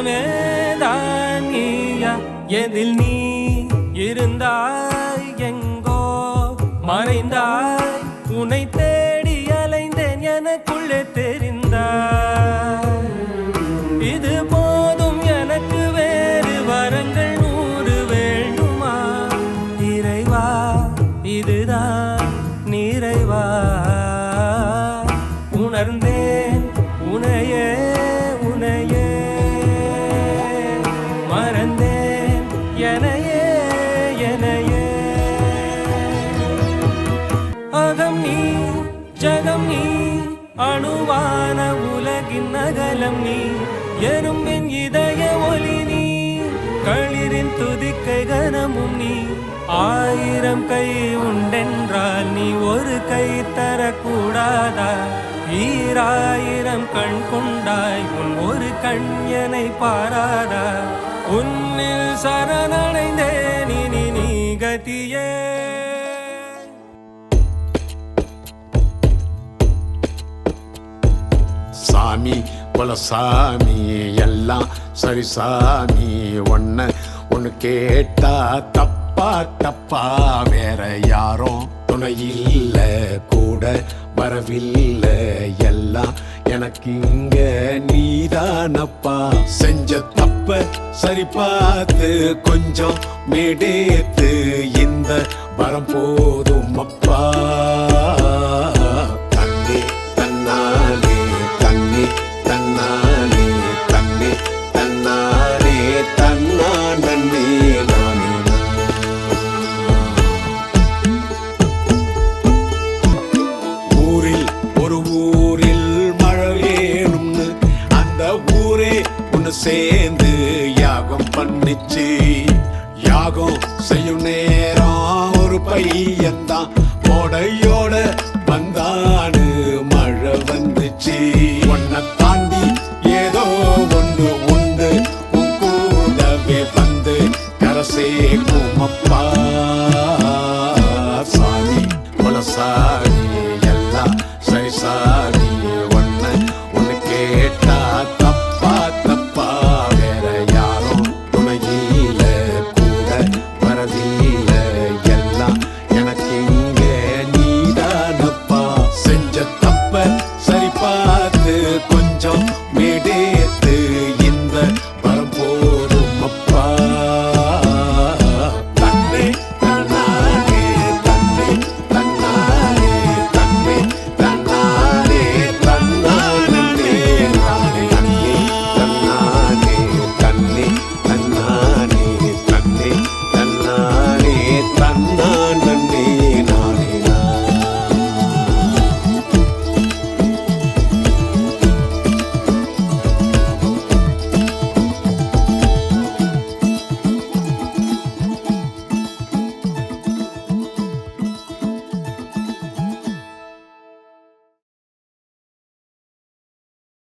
எல்லாமே தான் நீயா எதில் நீ இருந்தாய் எங்கோ மறைந்தாய் உன்னை தேடி அலைந்தேன் எனக்குள்ளே தெரிந்தாய் இது போதும் எனக்கு வேறு வரங்கள் 100 வேண்டுமா இறைவா இதுதான் நிறைவா உணர்ந்தேன் உனையே உனையே மறந்தேன் எனையே எனையே அகம் நீ ஜகம் நீ அணுவான உலகின் அகலம் நீ எறும்பின் இதய ஒளி நீ களிரின் துதிக்கை கனமும் நீ 1000 கை உண்டென்றால் நீ ஒரு கை தரக்கூடாதா 1000 கண் கொண்டாய் உன் ஒரு கண் என்னை பாராதா உன்னில் சரணடைந்தேன் இனி நீ கதியே சாமி குலசாமி எல்லாம் சரி சாமி ஒன்னு கேட்டா தப்பா தப்பா வேற யாரும் துணையில்ல கூட வரவில்லை எல்லாம் எனக்கு இங்க நீதானப்பா செஞ்ச தப்ப சரி பார்த்து கொஞ்சம் மேடேத்து இந்த வரம் போதும் அப்பா தண்ணி தன்னாலே தண்ணி தன்னாலே தண்ணி தன்னாலே தன்னா நன்னே நானே ஊரில் ஒரு ஊரில் மழை வேணும்னு அந்த ஊரே ஒன்னு சேர்ந்து யாகம் பண்ணிச்சு யாகம் செய்யும் நேரம் ஒரு பையன்தான்